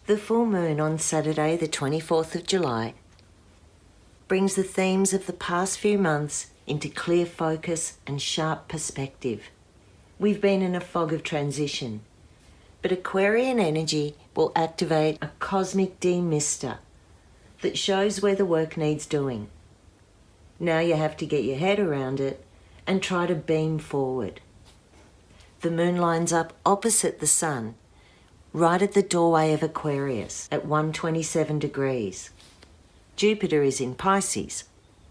The full moon on Saturday, the 24th of July, brings the themes of the past few months into clear focus and sharp perspective. We've been in a fog of transition, but Aquarian energy will activate a cosmic demister that shows where the work needs doing. Now you have to get your head around it and try to beam forward. The moon lines up opposite the sun, right at the doorway of Aquarius at 127 degrees. Jupiter is in Pisces,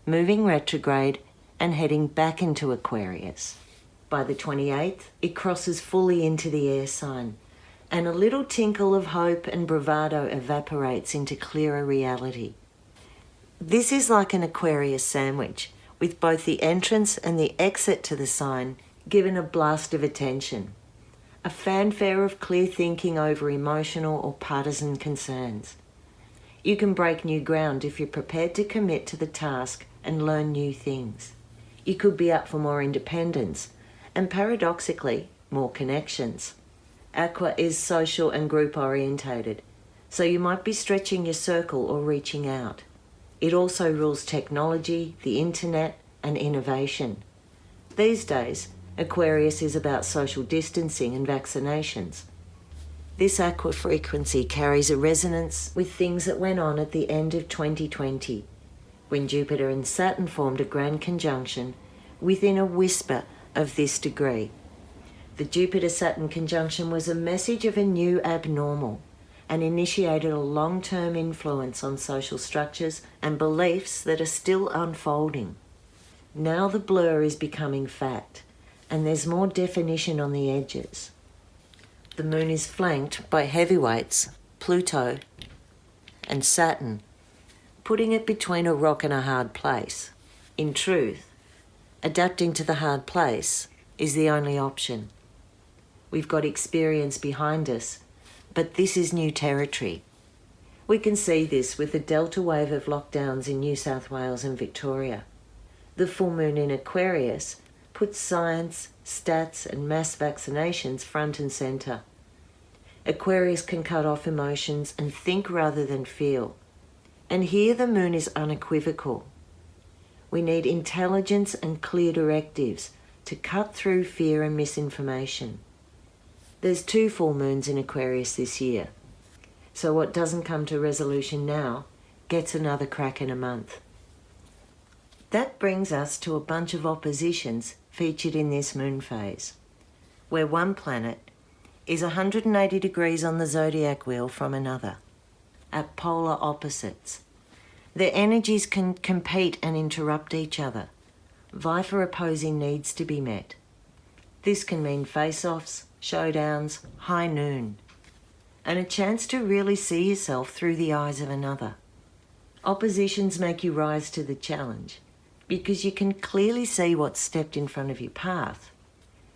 moving retrograde and heading back into Aquarius. By the 28th, it crosses fully into the air sign, and a little tinkle of hope and bravado evaporates into clearer reality. This is like an Aquarius sandwich, with both the entrance and the exit to the sign given a blast of attention. A fanfare of clear thinking over emotional or partisan concerns. You can break new ground if you're prepared to commit to the task and learn new things. You could be up for more independence and, paradoxically, more connections. Aqua is social and group orientated, so you might be stretching your circle or reaching out. It also rules technology, the internet, and innovation. These days, Aquarius is about social distancing and vaccinations. This Aqua frequency carries a resonance with things that went on at the end of 2020, when Jupiter and Saturn formed a grand conjunction within a whisper of this degree. The Jupiter-Saturn conjunction was a message of a new abnormal and initiated a long-term influence on social structures and beliefs that are still unfolding. Now the blur is becoming fact, and there's more definition on the edges. The moon is flanked by heavyweights, Pluto and Saturn, putting it between a rock and a hard place. In truth, adapting to the hard place is the only option. We've got experience behind us, but this is new territory. We can see this with the Delta wave of lockdowns in New South Wales and Victoria. The full moon in Aquarius puts science, stats, and mass vaccinations front and centre. Aquarius can cut off emotions and think rather than feel. And here the moon is unequivocal. We need intelligence and clear directives to cut through fear and misinformation. There's 2 full moons in Aquarius this year, so what doesn't come to resolution now gets another crack in a month. That brings us to a bunch of oppositions featured in this moon phase, where one planet is 180 degrees on the zodiac wheel from another, at polar opposites. Their energies can compete and interrupt each other, vie for opposing needs to be met. This can mean face-offs, showdowns, high noon, and a chance to really see yourself through the eyes of another. Oppositions make you rise to the challenge, because you can clearly see what's stepped in front of your path.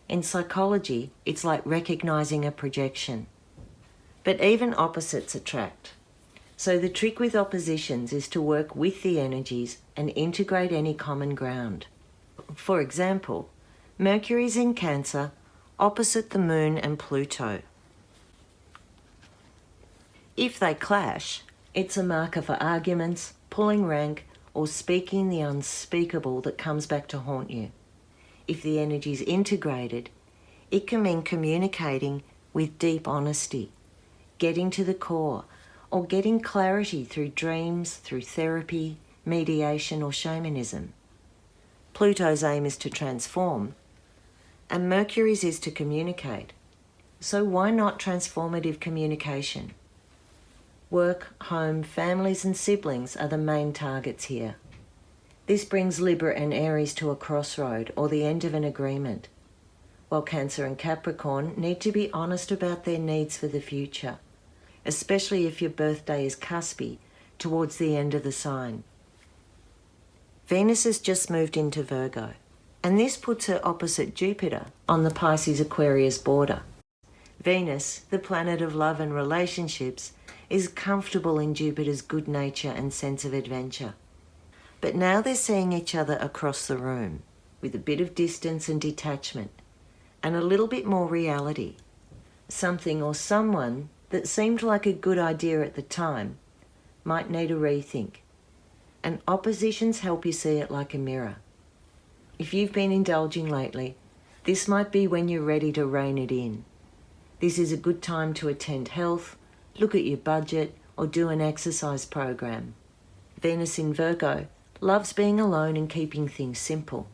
In psychology, it's like recognizing a projection. But even opposites attract. So the trick with oppositions is to work with the energies and integrate any common ground. For example, Mercury's in Cancer, opposite the Moon and Pluto. If they clash, it's a marker for arguments, pulling rank, or speaking the unspeakable that comes back to haunt you. If the energy is integrated, it can mean communicating with deep honesty, getting to the core, or getting clarity through dreams, through therapy, mediation, or shamanism. Pluto's aim is to transform, and Mercury's is to communicate. So why not transformative communication? Work, home, families and siblings are the main targets here. This brings Libra and Aries to a crossroad or the end of an agreement, while Cancer and Capricorn need to be honest about their needs for the future, especially if your birthday is cuspy towards the end of the sign. Venus has just moved into Virgo, and this puts her opposite Jupiter on the Pisces-Aquarius border. Venus, the planet of love and relationships, is comfortable in Jupiter's good nature and sense of adventure. But now they're seeing each other across the room, with a bit of distance and detachment, and a little bit more reality. Something or someone that seemed like a good idea at the time might need a rethink. And oppositions help you see it like a mirror. If you've been indulging lately, this might be when you're ready to rein it in. This is a good time to attend health, look at your budget, or do an exercise program. Venus in Virgo loves being alone and keeping things simple.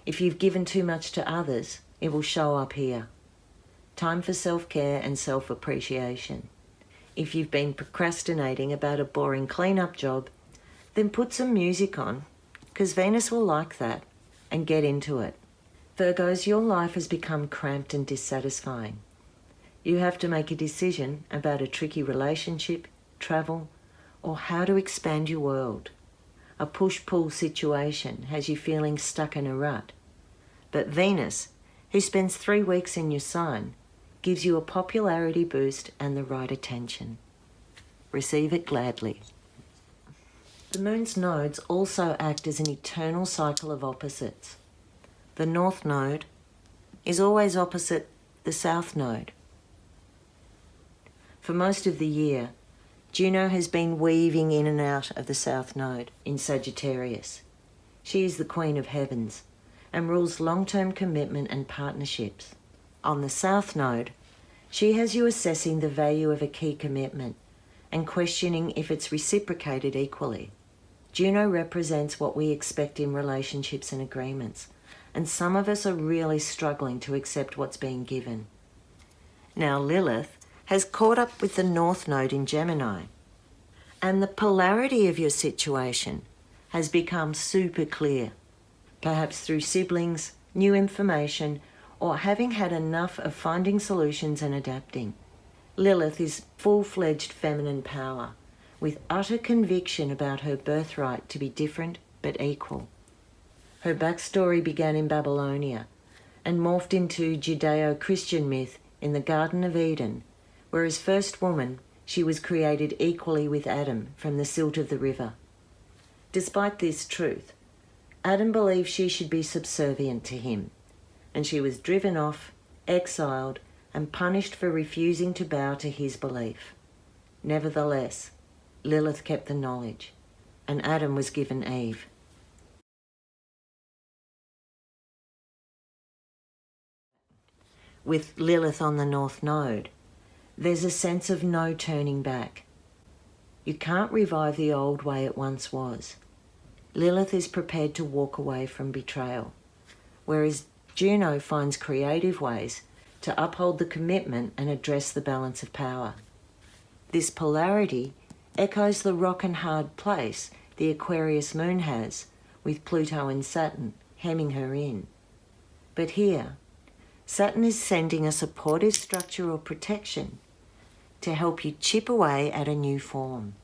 If you've given too much to others, it will show up here. Time for self-care and self-appreciation. If you've been procrastinating about a boring clean-up job, then put some music on, because Venus will like that, and get into it. Virgos, your life has become cramped and dissatisfying. You have to make a decision about a tricky relationship, travel, or how to expand your world. A push-pull situation has you feeling stuck in a rut. But Venus, who spends 3 weeks in your sign, gives you a popularity boost and the right attention. Receive it gladly. The moon's nodes also act as an eternal cycle of opposites. The north node is always opposite the south node. For most of the year, Juno has been weaving in and out of the south node in Sagittarius. She is the queen of heavens and rules long-term commitment and partnerships. On the south node, she has you assessing the value of a key commitment and questioning if it's reciprocated equally. Juno represents what we expect in relationships and agreements, and some of us are really struggling to accept what's being given. Now Lilith has caught up with the North Node in Gemini, and the polarity of your situation has become super clear, perhaps through siblings, new information, or having had enough of finding solutions and adapting. Lilith is full-fledged feminine power, with utter conviction about her birthright to be different but equal. Her backstory began in Babylonia and morphed into Judeo-Christian myth in the Garden of Eden, where as first woman she was created equally with Adam from the silt of the river. Despite this truth, Adam believed she should be subservient to him, and she was driven off, exiled, and punished for refusing to bow to his belief. Nevertheless, Lilith kept the knowledge, and Adam was given Eve. With Lilith on the North Node, there's a sense of no turning back. You can't revive the old way it once was. Lilith is prepared to walk away from betrayal, whereas Juno finds creative ways to uphold the commitment and address the balance of power. This polarity echoes the rock and hard place the Aquarius moon has, with Pluto and Saturn hemming her in. But here, Saturn is sending a supportive structure or protection to help you chip away at a new form.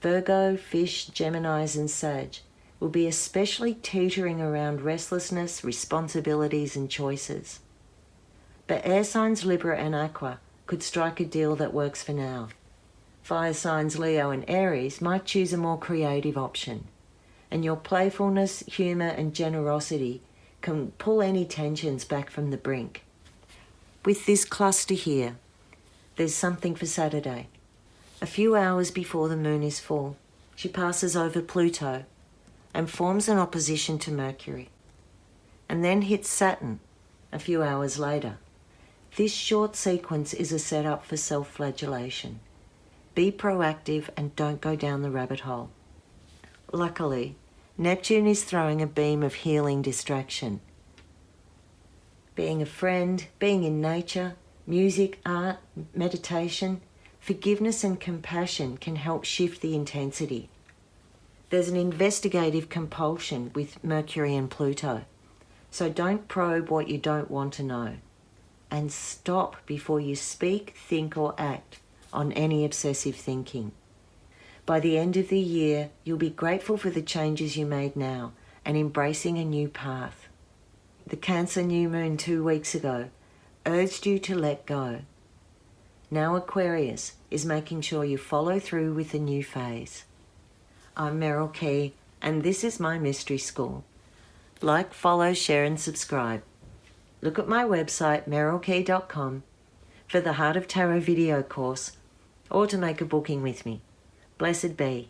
Virgo, Fish, Geminis and Sag will be especially teetering around restlessness, responsibilities and choices. But air signs Libra and Aqua could strike a deal that works for now. Fire signs Leo and Aries might choose a more creative option, and your playfulness, humour and generosity can pull any tensions back from the brink. With this cluster here, there's something for Saturday. A few hours before the moon is full, she passes over Pluto and forms an opposition to Mercury, and then hits Saturn a few hours later. This short sequence is a setup for self-flagellation. Be proactive and don't go down the rabbit hole. Luckily, Neptune is throwing a beam of healing distraction. Being a friend, being in nature, music, art, meditation, forgiveness and compassion can help shift the intensity. There's an investigative compulsion with Mercury and Pluto, so don't probe what you don't want to know, and stop before you speak, think or act on any obsessive thinking. By the end of the year, you'll be grateful for the changes you made now and embracing a new path. The Cancer new moon 2 weeks ago urged you to let go. Now Aquarius is making sure you follow through with the new phase. I'm Merryl Key, and this is my mystery school. Like, follow, share and subscribe. Look at my website, merrylkey.com, for the Heart of Tarot video course or to make a booking with me. Blessed be.